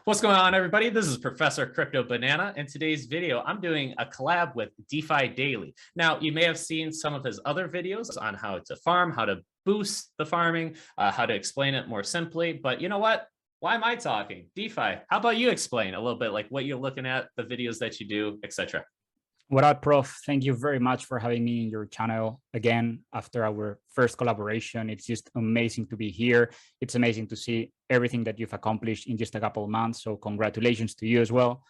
What's going on, everybody? This is Professor Crypto Banana. In today's video, I'm doing a collab with DeFi Daily. Now, you may have seen some of his other videos on how to farm, how to boost the farming, how to explain it more simply. But you know what? Why am I talking? DeFi, how about you explain a little bit like what you're looking at, the videos that you do, etc. What up, Prof? Thank you very much for having me in your channel again after our first collaboration. It's just amazing to be here. It's amazing to see everything that you've accomplished in just a couple of months. So congratulations to you as well.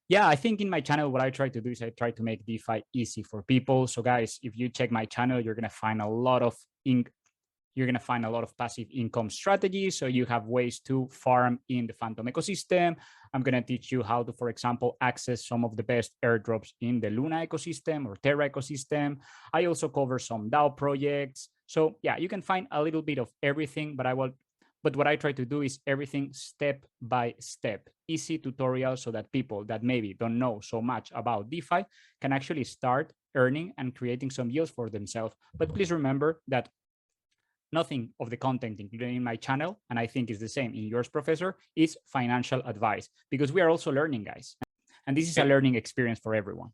Yeah, I think in my channel, what I try to do is I try to make DeFi easy for people. So guys, if you check my channel, you're going to find a lot of passive income strategies. So you have ways to farm in the Phantom ecosystem. I'm going to teach you how to, for example, access some of the best airdrops in the Luna ecosystem or Terra ecosystem. I also cover some DAO projects. So yeah, you can find a little bit of everything, but what I try to do is everything step by step, easy tutorials so that people that maybe don't know so much about DeFi can actually start earning and creating some yields for themselves. But please remember that nothing of the content included in my channel, and I think is the same in yours, Professor, is financial advice, because we are also learning, guys. And this is a learning experience for everyone.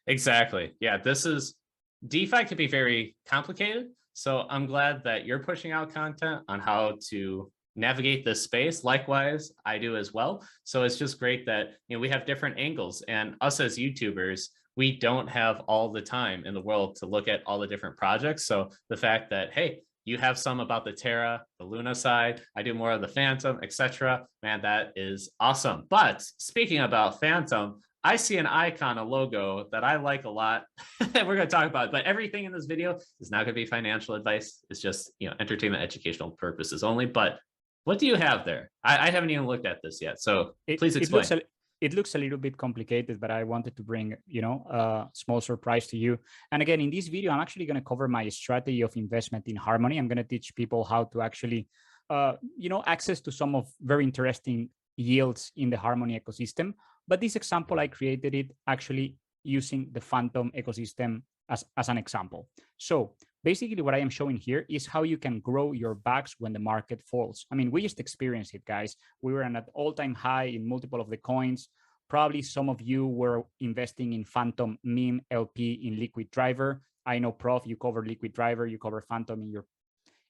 Exactly. Yeah, DeFi can be very complicated. So I'm glad that you're pushing out content on how to navigate this space. Likewise, I do as well. So it's just great that we have different angles, and us as YouTubers, we don't have all the time in the world to look at all the different projects. So the fact that, hey, you have some about the Terra, the Luna side, I do more of the Phantom, etc. Man, that is awesome. But speaking about Phantom, I see an icon, a logo that I like a lot that we're going to talk about, but everything in this video is not going to be financial advice. It's just, entertainment, educational purposes only. But what do you have there? I haven't even looked at this yet. So please explain. It looks a little bit complicated, but I wanted to bring, a small surprise to you. And again, in this video, I'm actually going to cover my strategy of investment in Harmony. I'm going to teach people how to actually, access to some of very interesting yields in the Harmony ecosystem. But this example, I created it actually using the Phantom ecosystem as an example. So basically what I am showing here is how you can grow your bags when the market falls. I mean, we just experienced it, guys. We were at an all-time high in multiple of the coins. Probably some of you were investing in Phantom meme LP in Liquid Driver. I know, Prof, you cover Liquid Driver, you cover Phantom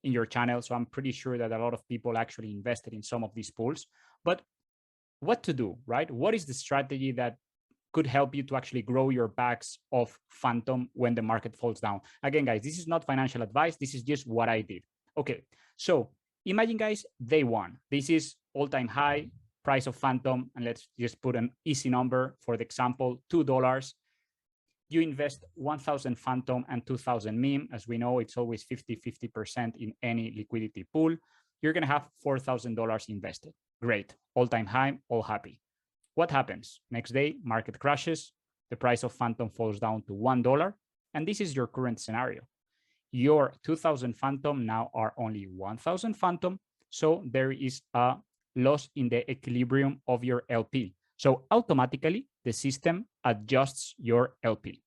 in your channel. So I'm pretty sure that a lot of people actually invested in some of these pools. But what to do, right? What is the strategy that could help you to actually grow your bags of Phantom when the market falls down? Again, guys, this is not financial advice. This is just what I did. Okay, so imagine, guys, day one. This is all-time high price of Phantom, and let's just put an easy number for the example, $2. You invest 1,000 Phantom and 2,000 meme. As we know, it's always 50% in any liquidity pool. You're going to have $4,000 invested. Great, all-time high, all happy. What happens? Next day, market crashes, the price of Phantom falls down to $1, and this is your current scenario. Your 2,000 Phantom now are only 1,000 Phantom, so there is a loss in the equilibrium of your LP. So automatically, the system adjusts your LP.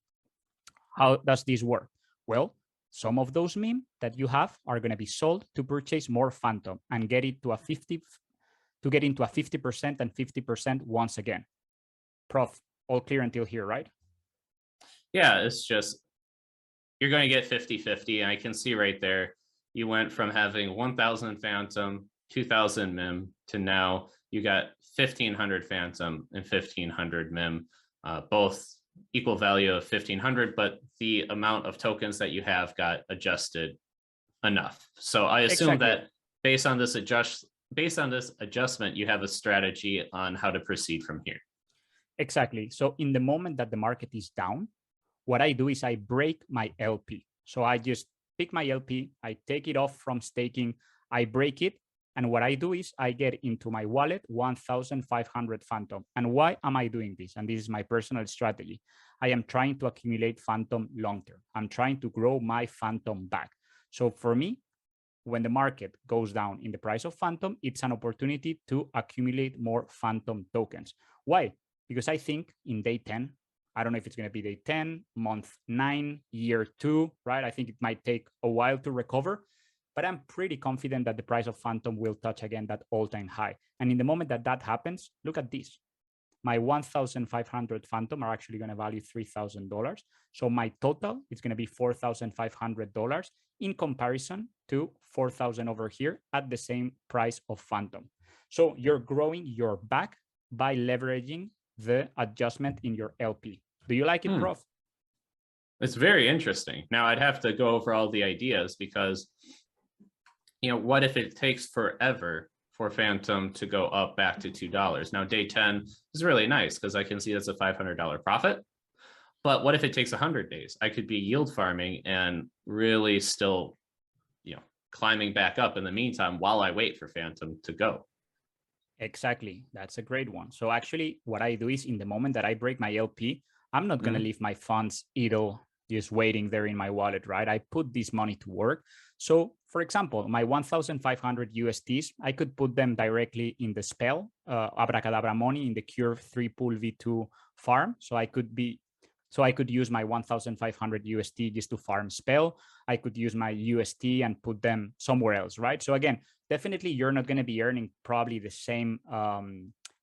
How does this work? Well, some of those meme that you have are going to be sold to purchase more Phantom and get it to get into a 50% and 50% once again. Prof, all clear until here, right? Yeah, it's just, you're going to get 50-50. And I can see right there, you went from having 1,000 Phantom, 2,000 MIM to now you got 1,500 Phantom and 1,500 MIM, both equal value of 1,500, but the amount of tokens that you have got adjusted enough. So I assume that based on this adjustment, you have a strategy on how to proceed from here. Exactly. So in the moment that the market is down, what I do is I break my LP. So I just pick my LP, I take it off from staking, I break it. And what I do is I get into my wallet 1,500 Phantom. And why am I doing this? And this is my personal strategy. I am trying to accumulate Phantom long-term. I'm trying to grow my Phantom back. So for me, when the market goes down in the price of Phantom, it's an opportunity to accumulate more Phantom tokens. Why? Because I think in day 10, I don't know if it's going to be day 10, month 9, year 2, right? I think it might take a while to recover. but I'm pretty confident that the price of Phantom will touch again that all-time high. And in the moment that that happens, look at this. My 1,500 Phantom are actually going to value $3,000. So my total is going to be $4,500 in comparison to 4,000 over here at the same price of Phantom. So you're growing your back by leveraging the adjustment in your LP. Do you like it, Prof? It's very interesting. Now I'd have to go over all the ideas because, what if it takes forever for Phantom to go up back to $2? Now day 10 is really nice because I can see that's a $500 profit. But what if it takes 100 days? I could be yield farming and really still, climbing back up in the meantime while I wait for Phantom to go. Exactly. That's a great one. So actually what I do is in the moment that I break my LP, I'm not going to leave my funds idle, just waiting there in my wallet, right? I put this money to work. So for example, my 1,500 USDs, I could put them directly in the spell, Abracadabra money in the Cure 3 pool V2 farm. So I could use my 1,500 USD just to farm spell. I could use my USD and put them somewhere else, right? So again, definitely you're not going to be earning probably the same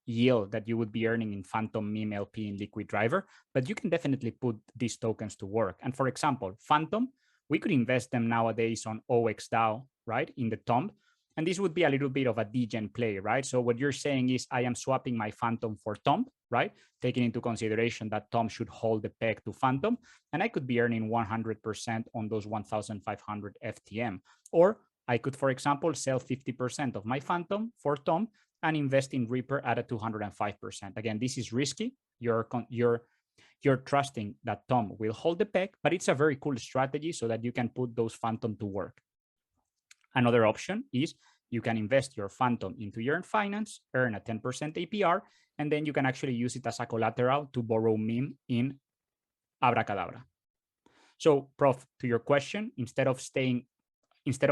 yield that you would be earning in Phantom, Meme, LP, and Liquid Driver, but you can definitely put these tokens to work. And for example, Phantom, we could invest them nowadays on OXDAO, right, in the Tomb. And this would be a little bit of a degen play, right? So what you're saying is I am swapping my Phantom for Tomb, right? Taking into consideration that Tomb should hold the peg to Phantom, and I could be earning 100% on those 1,500 FTM. Or I could, for example, sell 50% of my Phantom for Tomb and invest in Reaper at a 205%. Again, this is risky. You're trusting that Tomb will hold the peg, but it's a very cool strategy so that you can put those Phantom to work. Another option is you can invest your Phantom into Yearn Finance, earn a 10% APR, and then you can actually use it as a collateral to borrow meme in Abracadabra. So, Prof, to your question, instead of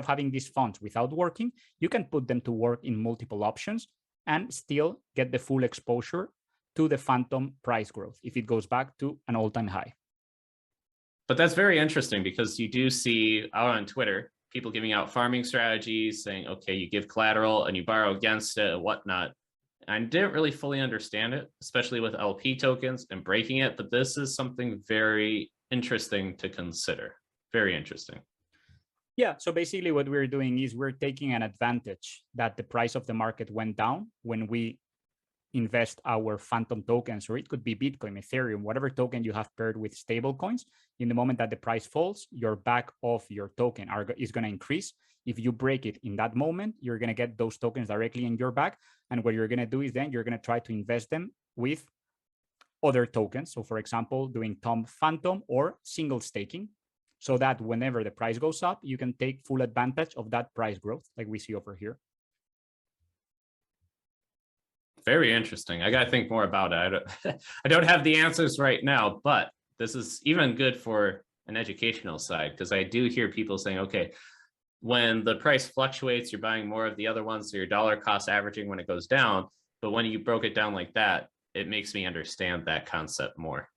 having these funds without working, you can put them to work in multiple options and still get the full exposure to the Phantom price growth if it goes back to an all-time high. But that's very interesting because you do see out on Twitter, people giving out farming strategies saying, okay, you give collateral and you borrow against it and whatnot. I didn't really fully understand it, especially with LP tokens and breaking it, but this is something very interesting to consider. Very interesting. Yeah, so basically what we're doing is we're taking an advantage that the price of the market went down when we invest our Phantom tokens, or it could be Bitcoin, Ethereum, whatever token you have paired with stable coins. In the moment that the price falls, your back of your token is going to increase. If you break it in that moment, you're going to get those tokens directly in your back. And what you're going to do is then you're going to try to invest them with other tokens. So for example, doing Tomb Phantom or single staking, so that whenever the price goes up, you can take full advantage of that price growth like we see over here. Very interesting. I got to think more about it. I don't have the answers right now, but this is even good for an educational side because I do hear people saying, okay, when the price fluctuates, you're buying more of the other ones, so your dollar cost averaging when it goes down. But when you broke it down like that, it makes me understand that concept more.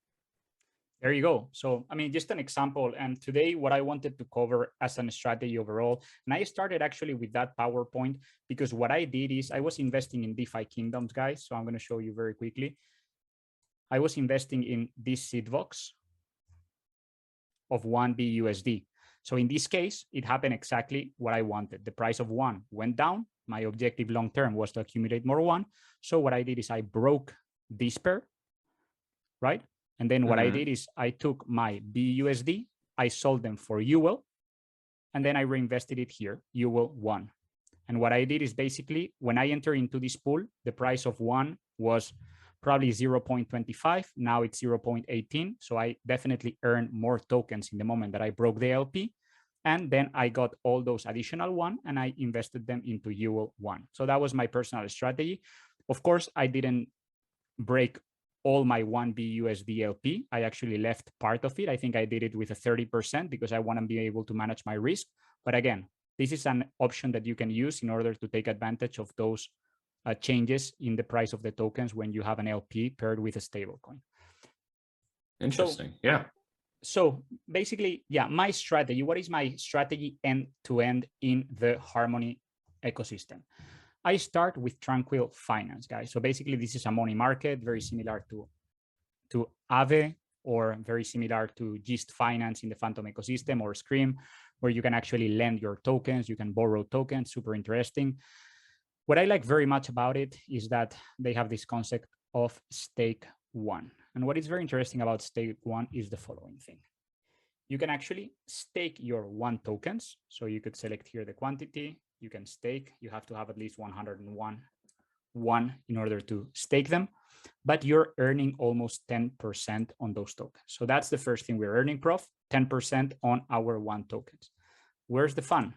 There you go. So, I mean, just an example. And today, what I wanted to cover as a strategy overall, and I started actually with that PowerPoint because what I did is I was investing in DeFi Kingdoms, guys. So I'm going to show you very quickly. I was investing in this seed box of 1 BUSD. So in this case, it happened exactly what I wanted. The price of 1 went down. My objective long-term was to accumulate more 1. So what I did is I broke this pair, right? And then what I did is I took my BUSD, I sold them for UL, and then I reinvested it here, UL1. And what I did is basically when I enter into this pool, the price of 1 was probably 0.25. Now it's 0.18. So I definitely earned more tokens in the moment that I broke the LP. And then I got all those additional 1 and I invested them into UL1. So that was my personal strategy. Of course, I didn't break all my 1 BUSD LP. I actually left part of it. I think I did it with a 30% because I want to be able to manage my risk. But again, this is an option that you can use in order to take advantage of those changes in the price of the tokens when you have an LP paired with a stable coin. Interesting. So, yeah. So basically, yeah, my strategy, what is my strategy end to end in the Harmony ecosystem? I start with Tranquil Finance, guys. So basically, this is a money market, very similar to Aave, or very similar to Gist Finance in the Phantom ecosystem, or Scream, where you can actually lend your tokens, you can borrow tokens, super interesting. What I like very much about it is that they have this concept of stake one. And what is very interesting about stake one is the following thing. You can actually stake your one tokens. So you could select here the quantity, you can stake, you have to have at least 101 in order to stake them, but you're earning almost 10% on those tokens. So that's the first thing we're earning, Prof, 10% on our one tokens. Where's the fun?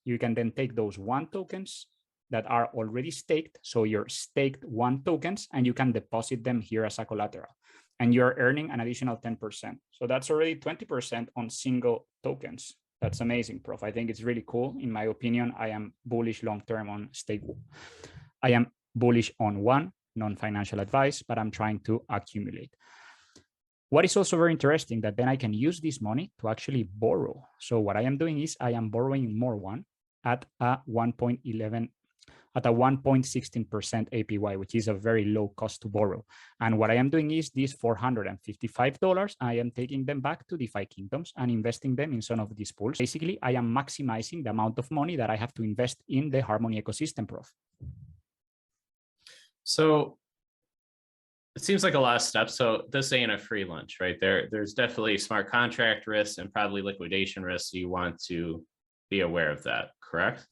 You can then take those one tokens that are already staked. So your staked one tokens, and you can deposit them here as a collateral, and you're earning an additional 10%. So that's already 20% on single tokens. That's amazing, Prof. I think it's really cool. In my opinion, I am bullish long-term on stake. I am bullish on one, non-financial advice, but I'm trying to accumulate. What is also very interesting that then I can use this money to actually borrow. So what I am doing is I am borrowing more one at a 1.11 at a 1.16% APY, which is a very low cost to borrow. And what I am doing is these $455, I am taking them back to DeFi Kingdoms and investing them in some of these pools. Basically, I am maximizing the amount of money that I have to invest in the Harmony ecosystem, Prof. So it seems like a lot of steps. So this ain't a free lunch, right? There's definitely smart contract risks and probably liquidation risks. You want to be aware of that, correct?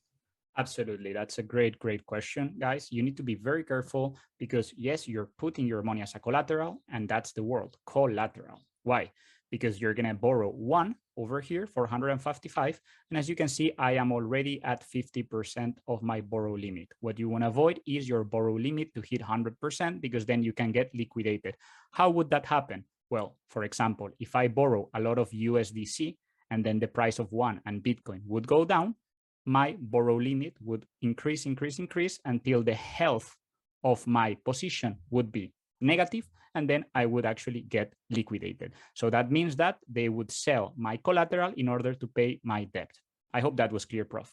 Absolutely. That's a great question, guys. You need to be very careful because yes, you're putting your money as a collateral, and that's the word, collateral. Why? Because you're going to borrow one over here for 155. And as you can see, I am already at 50% of my borrow limit. What you want to avoid is your borrow limit to hit 100%, because then you can get liquidated. How would that happen? Well, for example, if I borrow a lot of USDC and then the price of one and Bitcoin would go down, my borrow limit would increase until the health of my position would be negative, and then I would actually get liquidated. So that means that they would sell my collateral in order to pay my debt. I hope that was clear, Prof.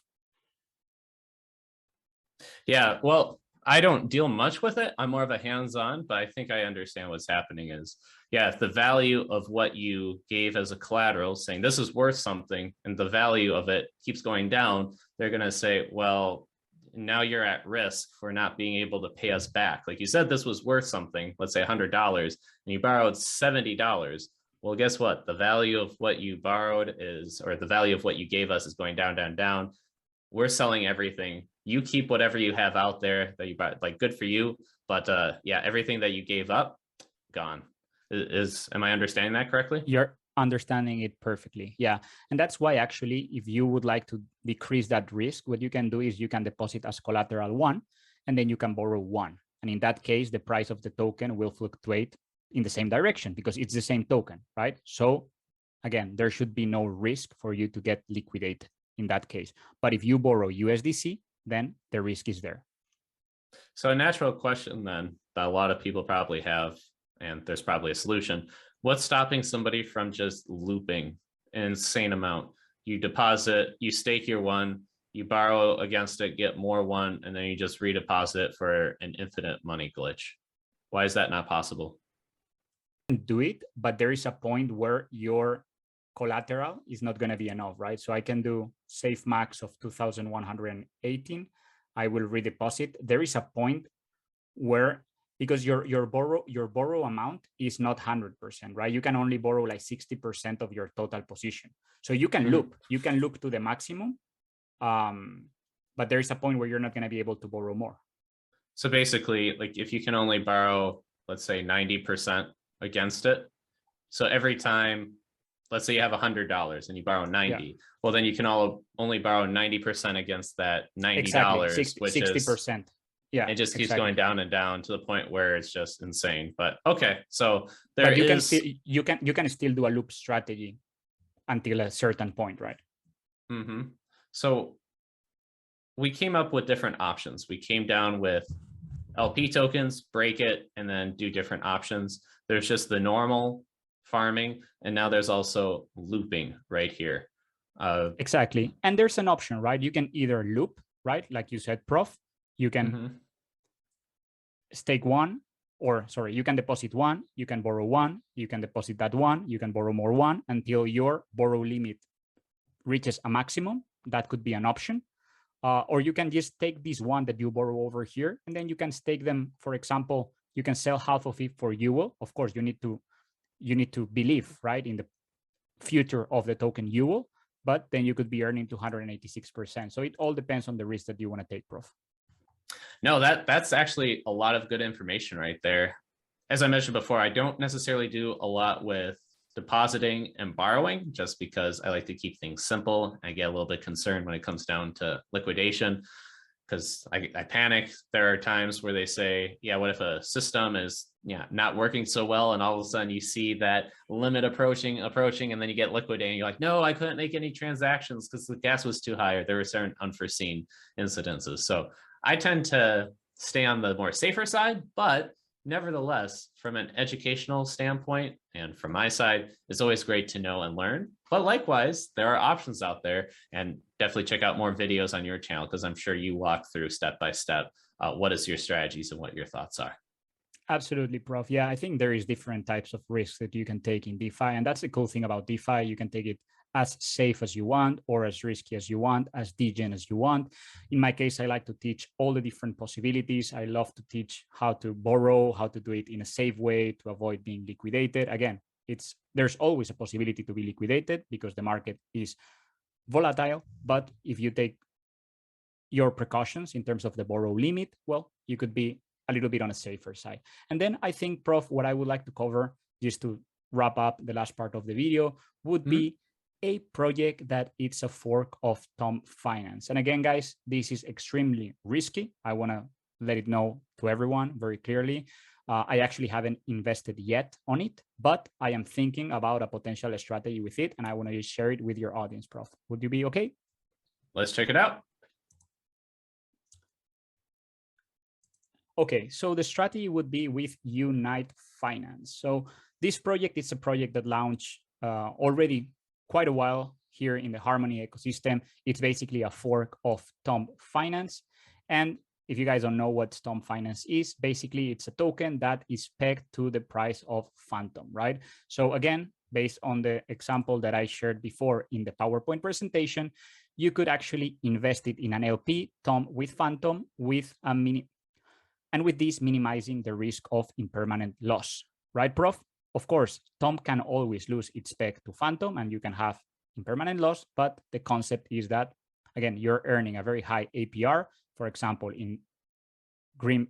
Yeah, well, I don't deal much with it. I'm more of a hands-on, but I think I understand what's happening is, yeah, if the value of what you gave as a collateral, saying this is worth something, and the value of it keeps going down, they're going to say, well, now you're at risk for not being able to pay us back. Like you said, this was worth something, let's say $100, and you borrowed $70. Well, guess what? The value of what you borrowed is, or the value of what you gave us is going down. We're selling everything. You keep whatever you have out there that you bought, like good for you. But yeah, everything that you gave up, gone. Am I understanding that correctly? You're understanding it perfectly. Yeah. And that's why actually, if you would like to decrease that risk, what you can do is you can deposit as collateral one, and then you can borrow one. And in that case, the price of the token will fluctuate in the same direction because it's the same token, right? So again, there should be no risk for you to get liquidated in that case. But if you borrow USDC, then the risk is there. So a natural question then that a lot of people probably have, and there's probably a solution. What's stopping somebody from just looping an insane amount? You deposit, you stake your one, you borrow against it, get more one, and then you just redeposit it for an infinite money glitch. Why is that not possible? Do it, but there is a point where your collateral is not going to be enough, right? So I can do safe max of 2,118. I will redeposit. There is a point where, because your borrow amount is not 100%, right? You can only borrow like 60% of your total position. So you can loop to the maximum, but there is a point where you're not going to be able to borrow more. So basically, like if you can only borrow, let's say 90% against it, so every time, let's say you have $100 and you borrow 90, yeah, well, then you can only borrow 90% against that $90, exactly. Which 60%. Yeah, it just keeps going down and down to the point where it's just insane. But okay, so there is, you can still do a loop strategy until a certain point, right? Mm-hmm. So we came up with different options. We came down with LP tokens, break it, and then do different options. There's just the normal farming, and now there's also looping right here. Exactly. And there's an option, right? You can either loop, right? Like you said, Prof, you can stake one, or sorry, you can deposit one, you can borrow one, you can deposit that one, you can borrow more one until your borrow limit reaches a maximum. That could be an option. Or you can just take this one that you borrow over here, and then you can stake them. For example, you can sell half of it for UL. Of course, you need to believe, right, in the future of the token UL, but then you could be earning 286%. So it all depends on the risk that you want to take, Prof. No, that's actually a lot of good information right there. As I mentioned before, I don't necessarily do a lot with depositing and borrowing just because I like to keep things simple. I get a little bit concerned when it comes down to liquidation because I panic. There are times where they say, yeah, what if a system is not working so well, and all of a sudden you see that limit approaching, and then you get liquidated and you're like, no, I couldn't make any transactions because the gas was too high, or there were certain unforeseen incidences. So I tend to stay on the more safer side, but nevertheless, from an educational standpoint and from my side, it's always great to know and learn. But likewise, there are options out there, and definitely check out more videos on your channel because I'm sure you walk through step by step what is your strategies and what your thoughts are. Absolutely, Prof. Yeah, I think there is different types of risks that you can take in DeFi, and that's the cool thing about DeFi. You can take it as safe as you want, or as risky as you want, as degen as you want. In my case, I like to teach all the different possibilities. I love to teach how to borrow, how to do it in a safe way to avoid being liquidated. Again, there's always a possibility to be liquidated because the market is volatile. But if you take your precautions in terms of the borrow limit, well, you could be a little bit on a safer side. And then I think, Prof, what I would like to cover, just to wrap up the last part of the video, would be a project that it's a fork of Tom Finance. And again, guys, this is extremely risky. I want to let it know to everyone very clearly. I actually haven't invested yet on it, but I am thinking about a potential strategy with it, and I want to share it with your audience, Prof. Would you be okay? Let's check it out. Okay, so the strategy would be with Unite Finance. So this project is a project that launched already quite a while here in the Harmony ecosystem. It's basically a fork of Tom Finance. And if you guys don't know what Tom Finance is, basically it's a token that is pegged to the price of Phantom, right? So again, based on the example that I shared before in the PowerPoint presentation, you could actually invest it in an LP, Tom with Phantom, with a and with this minimizing the risk of impermanent loss, right, Prof? Of course, Tom can always lose its peg to Phantom and you can have impermanent loss, but the concept is that, again, you're earning a very high APR, for example, in Reaper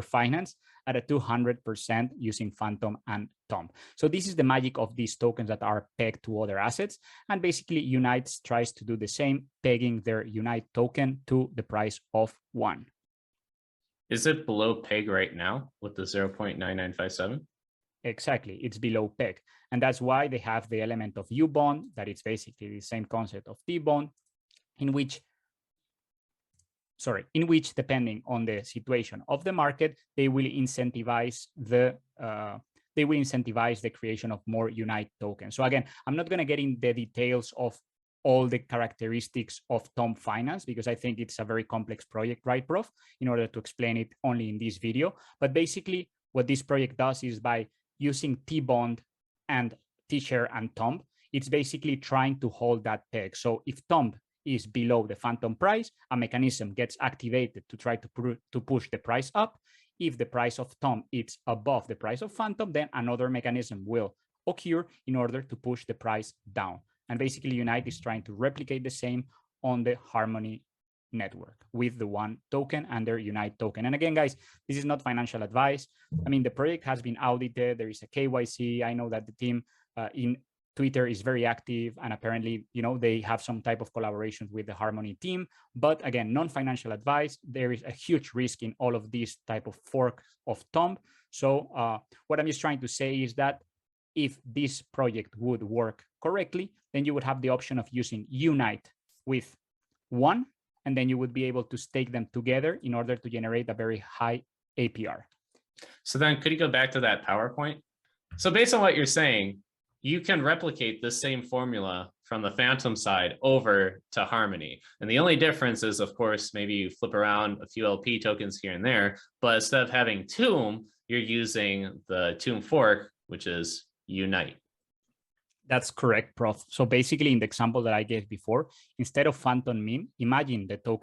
Finance at a 200% using Phantom and Tom. So this is the magic of these tokens that are pegged to other assets. And basically Unite tries to do the same, pegging their Unite token to the price of 1. Is it below peg right now with the 0.9957? Exactly, it's below peg. And that's why they have the element of U-bond, that it's basically the same concept of T-bond, in which, depending on the situation of the market, they will incentivize the creation of more Unite tokens. So again, I'm not going to get in the details of all the characteristics of Tom Finance, because I think it's a very complex project, right, Prof, in order to explain it only in this video. But basically what this project does is by using T-bond and T-share and Tom, it's basically trying to hold that peg. So if Tom is below the Phantom price, a mechanism gets activated to try to push the price up. If the price of Tom is above the price of Phantom, then another mechanism will occur in order to push the price down. And basically Unite is trying to replicate the same on the Harmony network with the one token and their Unite token. And again, guys, this is not financial advice. I mean, the project has been audited. There is a KYC. I know that the team in Twitter is very active, and apparently, they have some type of collaboration with the Harmony team. But again, non-financial advice. There is a huge risk in all of these type of forks of Tom. So what I'm just trying to say is that if this project would work correctly, then you would have the option of using Unite with 1, and then you would be able to stake them together in order to generate a very high APR. So then could you go back to that PowerPoint? So based on what you're saying, you can replicate this same formula from the Phantom side over to Harmony. And the only difference is, of course, maybe you flip around a few LP tokens here and there, but instead of having Tomb, you're using the Tomb fork, which is Unite. That's correct, Prof. So basically, in the example that I gave before, instead of Phantom Meme, imagine the pool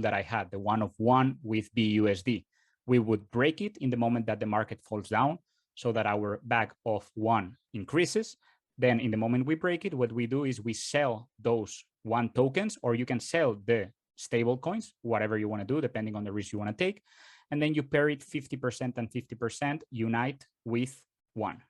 that I had, the one of one with BUSD. We would break it in the moment that the market falls down so that our bag of one increases. Then in the moment we break it, what we do is we sell those one tokens, or you can sell the stable coins, whatever you want to do, depending on the risk you want to take. And then you pair it 50% and 50%, unite with one.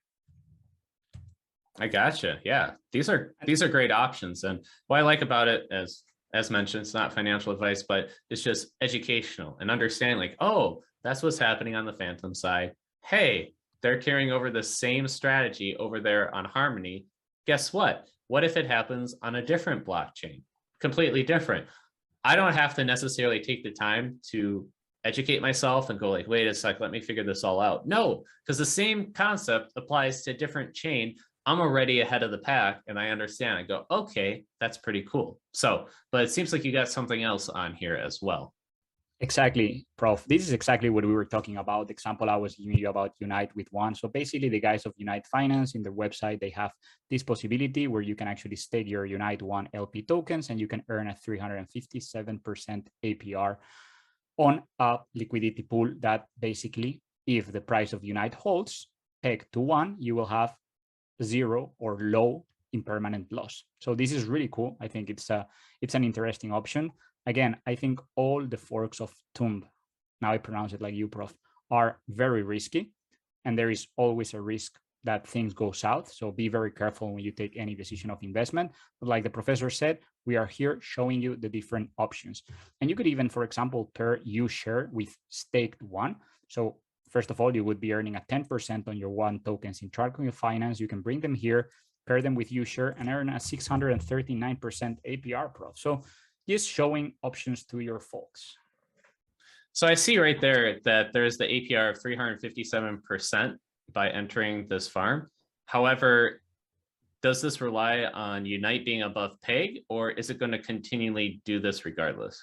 I gotcha. Yeah, these are great options. And what I like about it, as mentioned, it's not financial advice, but it's just educational and understanding like, oh, that's what's happening on the Phantom side. Hey, they're carrying over the same strategy over there on Harmony. Guess what? What if it happens on a different blockchain? Completely different. I don't have to necessarily take the time to educate myself and go like, wait a sec, let me figure this all out. No, because the same concept applies to a different chain. I'm already ahead of the pack and I understand. I go, okay, that's pretty cool. So, but it seems like you got something else on here as well. Exactly, Prof. This is exactly what we were talking about. The example I was giving you about Unite with one. So basically the guys of Unite Finance in their website, they have this possibility where you can actually stake your Unite one LP tokens and you can earn a 357% APR on a liquidity pool that basically, if the price of Unite holds peg to one, you will have zero or low impermanent loss. So this is really cool. I think it's an interesting option. Again, I think all the forks of Tomb, now I pronounce it like you, Prof, are very risky. And there is always a risk that things go south. So be very careful when you take any decision of investment. But like the professor said, we are here showing you the different options. And you could even, for example, pair UShare with staked one. So first of all, you would be earning a 10% on your one tokens in Tranquil Finance. You can bring them here, pair them with UShare, and earn a 639% APR, Prof. So just showing options to your folks. So I see right there that there's the APR of 357% by entering this farm. However, does this rely on Unite being above peg, or is it going to continually do this regardless?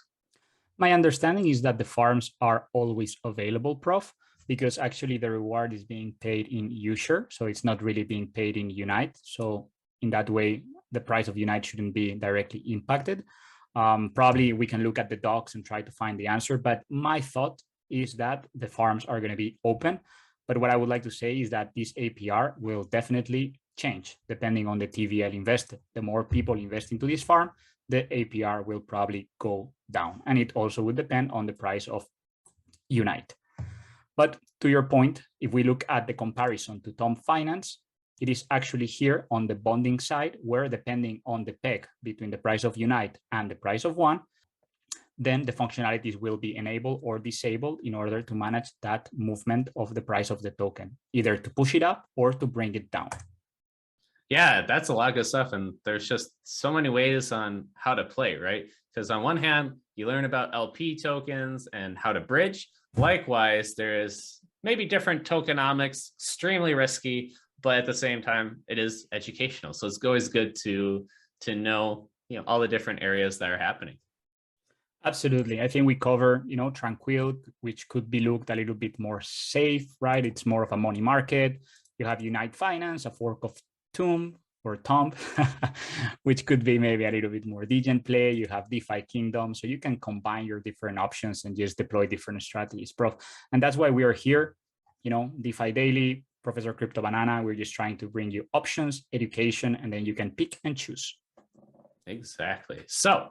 My understanding is that the farms are always available, Prof, because actually the reward is being paid in UShare, so it's not really being paid in Unite. So in that way, the price of Unite shouldn't be directly impacted. Probably we can look at the docs and try to find the answer, but my thought is that the farms are going to be open. But what I would like to say is that this APR will definitely change depending on the TVL invested. The more people invest into this farm, the APR will probably go down. And it also would depend on the price of Unite. But to your point, if we look at the comparison to Tom Finance, it is actually here on the bonding side where, depending on the peg between the price of Unite and the price of one, then the functionalities will be enabled or disabled in order to manage that movement of the price of the token, either to push it up or to bring it down. Yeah, that's a lot of good stuff. And there's just so many ways on how to play, right? Because on one hand, you learn about LP tokens and how to bridge. Likewise, there is maybe different tokenomics, extremely risky, but at the same time, it is educational. So it's always good to know, all the different areas that are happening. Absolutely. I think we cover, Tranquil, which could be looked a little bit more safe, right? It's more of a money market. You have Unite Finance, a fork of Tomb or Tomb, which could be maybe a little bit more degen play. You have DeFi Kingdom. So you can combine your different options and just deploy different strategies, Prof. And that's why we are here, DeFi Daily, Professor Crypto Banana. We're just trying to bring you options, education, and then you can pick and choose. Exactly. So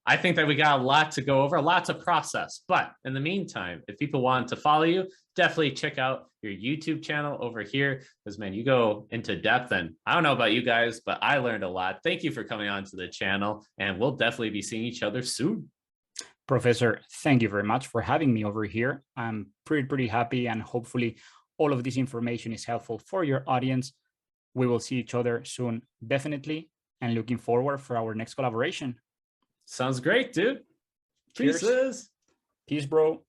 I think that we got a lot to go over, lots of process. But in the meantime, if people want to follow you, definitely check out your YouTube channel over here. Because, man, you go into depth. And I don't know about you guys, but I learned a lot. Thank you for coming on to the channel. And we'll definitely be seeing each other soon. Professor, thank you very much for having me over here. I'm pretty happy. And hopefully all of this information is helpful for your audience. We will see each other soon, definitely. And looking forward for our next collaboration. Sounds great, dude. Cheers. Pieces. Peace, bro.